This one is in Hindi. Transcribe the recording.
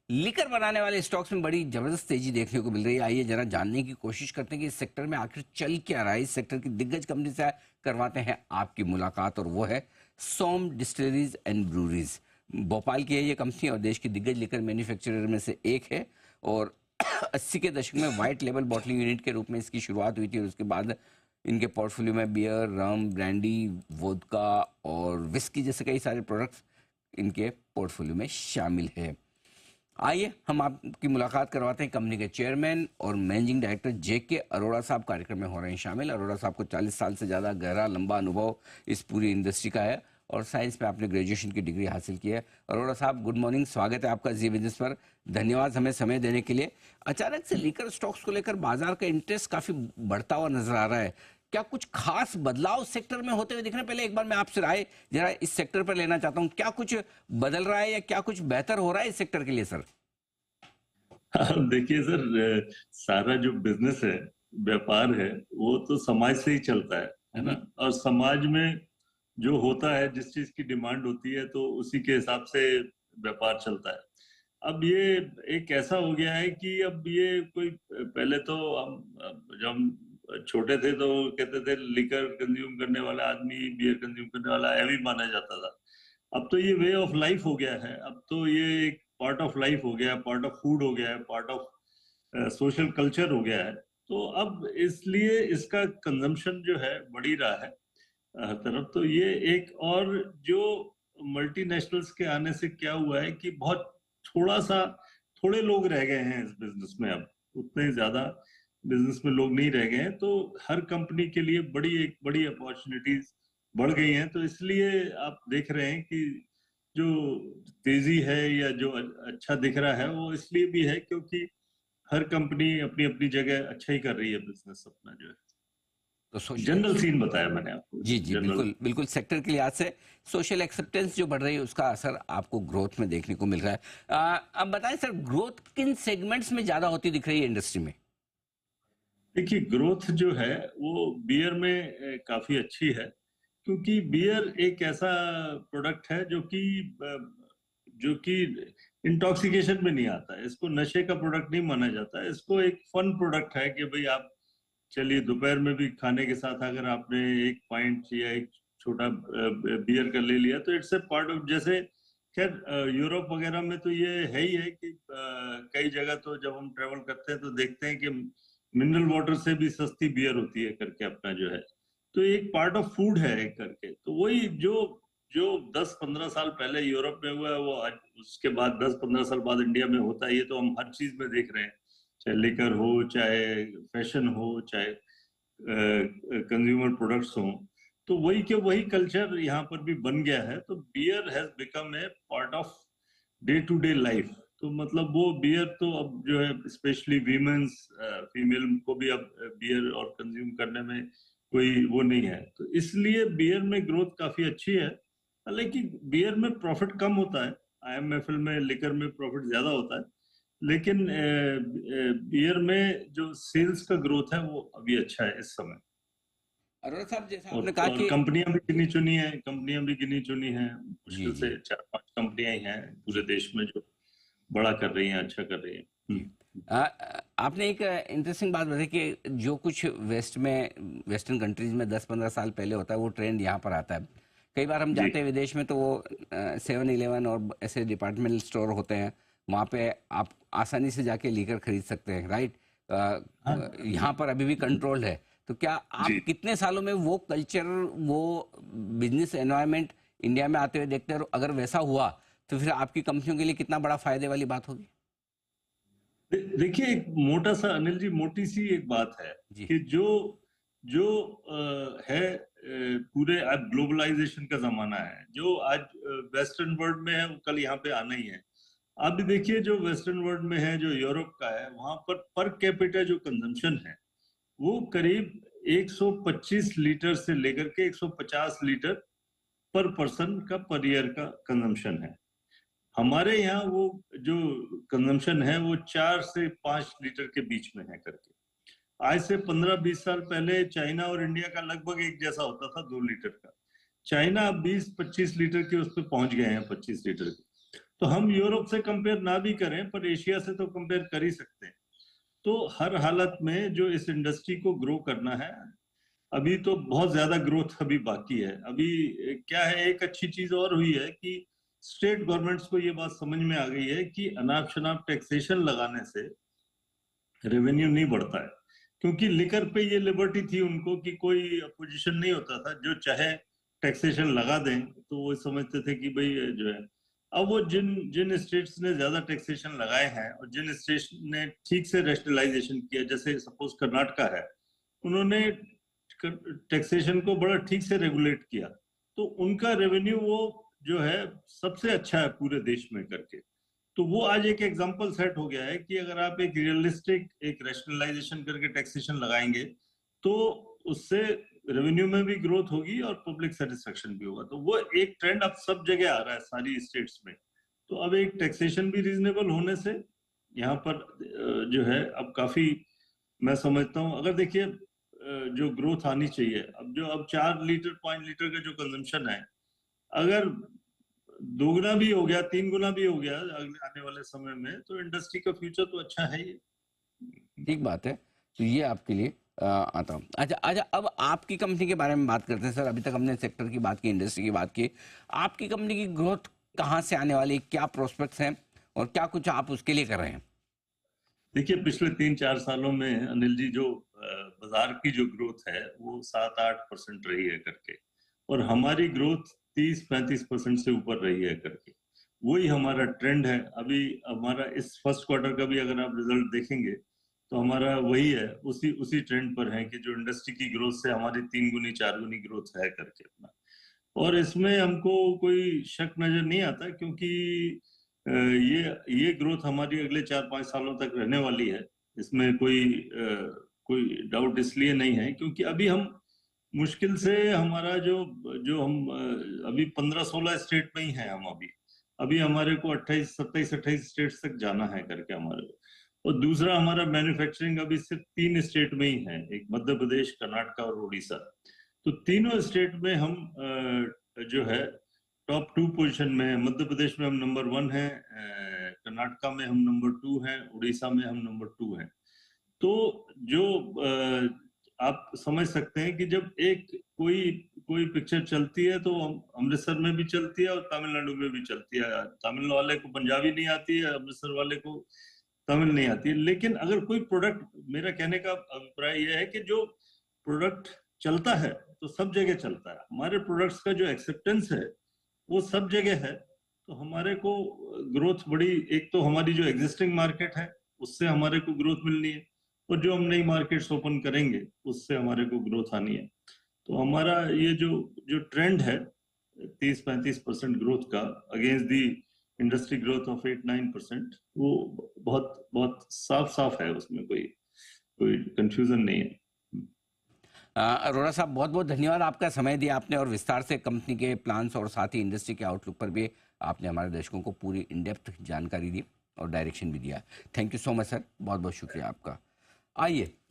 लीकर बनाने वाले स्टॉक्स में बड़ी जबरदस्त तेजी देखने को मिल रही है। आइए जरा जानने की कोशिश करते हैं कि इस सेक्टर में आखिर चल क्या रहा है। इस सेक्टर की दिग्गज कंपनी से करवाते हैं आपकी मुलाकात, और वो है सोम डिस्टिलरीज एंड ब्रूरीज। भोपाल की है ये कंपनी और देश की दिग्गज लीकर मैन्युफैक्चरर में से एक है। और 80 के दशक में वाइट लेबल बॉटलिंग यूनिट के रूप में इसकी शुरुआत हुई थी, और उसके बाद इनके पोर्टफोलियो में बियर, रम, ब्रांडी, वोदका और विस्की जैसे कई सारे प्रोडक्ट्स इनके पोर्टफोलियो में शामिल है। आइए हम आपकी मुलाकात करवाते हैं कंपनी के चेयरमैन और मैनेजिंग डायरेक्टर जे.के. अरोड़ा साहब। कार्यक्रम में हो रहे हैं शामिल। अरोड़ा साहब को 40 साल से ज़्यादा गहरा लंबा अनुभव इस पूरी इंडस्ट्री का है और साइंस में आपने ग्रेजुएशन की डिग्री हासिल की है। अरोड़ा साहब, गुड मॉर्निंग, स्वागत है आपका जी बिजनेस पर। धन्यवाद हमें समय देने के लिए। अचानक से लीकर स्टॉक्स को लेकर बाजार का इंटरेस्ट काफ़ी बढ़ता हुआ नजर आ रहा है। क्या कुछ खास बदलाव सेक्टर में होते हुए दिख रहे हैं? पहले एक बार मैं आपसे राय जरा इस सेक्टर पर लेना चाहता हूँ। क्या कुछ बदल रहा है या क्या कुछ बेहतर हो रहा है इस सेक्टर के लिए सर? देखिए सर, सारा जो बिजनेस है, व्यापार है, वो तो समाज से ही चलता है ना। और समाज में जो होता है, जिस चीज की डिमांड होती है, तो उसी के हिसाब से व्यापार चलता है। अब ये एक ऐसा हो गया है कि अब ये कोई, पहले तो जब हम छोटे थे तो कहते थे लिकर कंज्यूम करने वाला आदमी बियर कंज्यूम करने वाला हैवी माना जाता था। अब तो ये वे ऑफ लाइफ हो गया है। अब तो ये एक पार्ट ऑफ लाइफ हो गया है, पार्ट ऑफ फूड हो गया है, पार्ट ऑफ सोशल कल्चर हो गया है। तो अब इसलिए इसका कंजम्पशन जो है बढ़ ही रहा है हर तरफ। तो ये एक, और जो मल्टीनेशनल्स के आने से क्या हुआ है कि बहुत थोड़ा सा, थोड़े लोग रह गए हैं इस बिजनेस में। अब उतने ज्यादा बिजनेस में लोग नहीं रह गए हैं, तो हर कंपनी के लिए एक बड़ी अपॉर्चुनिटीज बढ़ गई हैं। तो इसलिए आप देख रहे हैं कि जो तेजी है या जो अच्छा दिख रहा है, वो इसलिए भी है क्योंकि हर कंपनी अपनी अपनी जगह अच्छा ही कर रही है बिजनेस अपना जो है। तो सोशल, जनरल सीन बताया मैंने आपको, जी जी, जनरल। बिल्कुल बिल्कुल, सेक्टर के लिहाज से सोशल एक्सेप्टेंस जो बढ़ रही है उसका असर आपको ग्रोथ में देखने को मिल रहा है। अब बताएं सर, ग्रोथ किन सेगमेंट्स में ज्यादा होती दिख रही है इंडस्ट्री में? देखिए, ग्रोथ जो है वो बियर में काफी अच्छी है, क्योंकि बियर एक ऐसा प्रोडक्ट है जो कि इंटॉक्सिकेशन में नहीं आता है। इसको नशे का प्रोडक्ट नहीं माना जाता है। इसको एक फन प्रोडक्ट है कि भाई आप चलिए दोपहर में भी खाने के साथ अगर आपने एक पॉइंट या एक छोटा बियर का ले लिया, तो इट्स ए पार्ट ऑफ, जैसे खैर यूरोप वगैरह में तो ये है ही है कि कई जगह तो जब हम ट्रेवल करते हैं तो देखते हैं कि मिनरल वाटर से भी सस्ती बियर होती है करके अपना जो है। तो एक पार्ट ऑफ फूड है करके। तो वही जो जो 10-15 साल पहले यूरोप में हुआ है, वो आज उसके बाद 10-15 साल बाद इंडिया में होता है। ये तो हम हर चीज में देख रहे हैं, चाहे लिकर हो, चाहे फैशन हो, चाहे कंज्यूमर प्रोडक्ट्स हो। तो वही के वही कल्चर यहाँ पर भी बन गया है। तो beer has become a part of day to day life. तो मतलब वो बियर तो अब जो है, स्पेशली वीमेंस, फीमेल को भी अब बियर और कंज्यूम करने में कोई वो नहीं है। तो इसलिए बियर में ग्रोथ काफी अच्छी है। लेकिन बियर में प्रॉफिट कम होता है, आईएमएफएल में लिकर में प्रॉफिट ज्यादा होता है। लेकिन बियर में जो सेल्स का ग्रोथ है वो अभी अच्छा है इस समय। अरोड़ा साहब, जैसा और आपने कहा और कि, कंपनियां भी गिनी चुनी हैं। जी मुश्किल जी से 4-5 कंपनियां ही हैं पूरे जी देश में जो बड़ा कर रही हैं, अच्छा कर रही हैं। जी, आपने एक इंटरेस्टिंग बात बताई कि जो कुछ वेस्टर्न कंट्रीज में 10-15 साल पहले होता है वो ट्रेंड यहाँ पर आता है। कई बार हम जी जाते हैं विदेश में तो वो 7-11 और ऐसे डिपार्टमेंटल स्टोर होते हैं, वहाँ पे आप आसानी से जाके लीकर खरीद सकते हैं, राइट? हाँ यहाँ पर अभी भी कंट्रोल्ड है। तो क्या आप जी। कितने सालों में वो कल्चर, वो बिजनेस एनवायरनमेंट इंडिया में आते हुए देखते हैं? और अगर वैसा हुआ तो फिर आपकी कंपनियों के लिए कितना बड़ा फायदे वाली बात होगी? देखिए, एक मोटा सा, अनिल जी, मोटी सी एक बात है जी कि जो जो है, पूरे आज ग्लोबलाइजेशन का जमाना है। जो आज वेस्टर्न वर्ल्ड में है वो कल यहाँ पे आना ही है। आप भी देखिए, जो वेस्टर्न वर्ल्ड में है, जो यूरोप का है, वहां पर कैपिटा जो कंजम्पशन है वो करीब 125 लीटर से लेकर के 150 लीटर पर पर्सन का पर ईयर का कंजम्पशन है। हमारे यहाँ वो जो कंजम्पशन है वो 4 से 5 लीटर के बीच में है करके। आज से 15-20 साल पहले चाइना और इंडिया का लगभग एक जैसा होता था, 2 लीटर का। चाइना अब 20-25 लीटर के उस पर पहुंच गए हैं, 25 लीटर के। तो हम यूरोप से कंपेयर ना भी करें पर एशिया से तो कंपेयर कर ही सकते हैं। तो हर हालत में जो इस इंडस्ट्री को ग्रो करना है, अभी तो बहुत ज्यादा ग्रोथ अभी बाकी है। अभी क्या है, एक अच्छी चीज और हुई है कि स्टेट गवर्नमेंट्स को ये बात समझ में आ गई है कि अनाप शनाप टैक्सेशन लगाने से रेवेन्यू नहीं बढ़ता है। क्योंकि लिकर पे ये लिबर्टी थी उनको कि कोई अपोजिशन नहीं होता था, जो चाहे टैक्सेशन लगा दें, तो वो समझते थे कि भाई जो है। अब वो जिन जिन स्टेट्स ने ज्यादा टैक्सेशन लगाए हैं और जिन स्टेट्स ने ठीक से रेशनलाइजेशन किया, जैसे सपोज कर्नाटका है, उन्होंने टैक्सेशन को बड़ा ठीक से रेगुलेट किया, तो उनका रेवेन्यू वो जो है सबसे अच्छा है पूरे देश में करके। तो वो आज एक एग्जांपल सेट हो गया है कि अगर आप एक रियलिस्टिक एक रैशनलाइजेशन करके टैक्सेशन लगाएंगे, तो उससे रेवेन्यू में भी ग्रोथ होगी और पब्लिक सेटिस्फेक्शन भी होगा। तो वो एक ट्रेंड अब सब जगह आ रहा है सारी स्टेट्स में। तो अब एक टैक्सेशन भी रीजनेबल होने से यहाँ पर जो है अब काफी, मैं समझता हूँ, अगर देखिए जो ग्रोथ आनी चाहिए, अब 4 लीटर 5 लीटर का जो कंजम्पशन है, अगर दोगुना भी हो गया, 3 गुना भी हो गया अगले आने वाले समय में, तो इंडस्ट्री का फ्यूचर तो अच्छा है ही। ठीक बात है। तो ये आपके लिए आता हूँ। अच्छा अच्छा, अब आपकी कंपनी के बारे में बात करते हैं सर। अभी तक हमने सेक्टर की बात की, इंडस्ट्री की बात की। आपकी कंपनी की ग्रोथ कहाँ से आने वाली है, क्या प्रोस्पेक्ट्स हैं और क्या कुछ आप उसके लिए कर रहे हैं? देखिए, पिछले 3-4 सालों में अनिल जी, जो बाजार की जो ग्रोथ है वो 7-8% रही है करके, और हमारी ग्रोथ 30-35% से ऊपर रही है करके। वही हमारा ट्रेंड है। अभी हमारा इस फर्स्ट क्वार्टर का भी अगर आप रिजल्ट देखेंगे, तो हमारा वही है, उसी उसी ट्रेंड पर है कि जो इंडस्ट्री की ग्रोथ से हमारी 3 गुनी 4 गुनी ग्रोथ है करके अपना। और इसमें हमको कोई शक नजर नहीं आता, क्योंकि ये ग्रोथ हमारी अगले 4-5 सालों तक रहने वाली है। इसमें कोई डाउट इसलिए नहीं है क्योंकि अभी हम मुश्किल से हमारा जो जो हम अभी 15-16 स्टेट में ही हैं हम अभी। अभी हमारे को 28-27-28 स्टेट्स तक जाना है करके हमारे को। और दूसरा, हमारा मैन्युफैक्चरिंग अभी सिर्फ 3 स्टेट में ही है, एक मध्य प्रदेश, कर्नाटका और उड़ीसा। तो तीनों स्टेट में हम जो है टॉप 2 पोजीशन में है। मध्य प्रदेश में हम नंबर 1 है, कर्नाटका में हम नंबर 2 हैं, उड़ीसा में हम नंबर 2 हैं। तो जो आप समझ सकते हैं कि जब एक कोई कोई पिक्चर चलती है, तो अमृतसर में भी चलती है और तमिलनाडु में भी चलती है। तमिल वाले को पंजाबी नहीं आती है, अमृतसर वाले को तमिल नहीं आती है। लेकिन अगर कोई प्रोडक्ट, मेरा कहने का अभिप्राय यह है कि जो प्रोडक्ट चलता है तो सब जगह चलता है। हमारे प्रोडक्ट्स का जो एक्सेप्टेंस है वो सब जगह है। तो हमारे को ग्रोथ बड़ी, एक तो हमारी जो एग्जिस्टिंग मार्केट है उससे हमारे को ग्रोथ मिलनी है, और जो हम नई मार्केट्स ओपन करेंगे उससे हमारे को ग्रोथ आनी है। तो हमारा ये जो जो ट्रेंड है 30-35% ग्रोथ का against the industry growth of 8-9%, वो बहुत बहुत साफ साफ है, उसमें कोई कोई कंफ्यूजन नहीं है। अरोड़ा साहब, बहुत बहुत धन्यवाद, आपका समय दिया आपने और विस्तार से कंपनी के प्लान्स और साथ ही इंडस्ट्री के आउटलुक पर भी आपने हमारे दर्शकों को पूरी इन डेप्थ जानकारी दी और डायरेक्शन भी दिया। Thank you so much sir, बहुत बहुत शुक्रिया आपका। आइए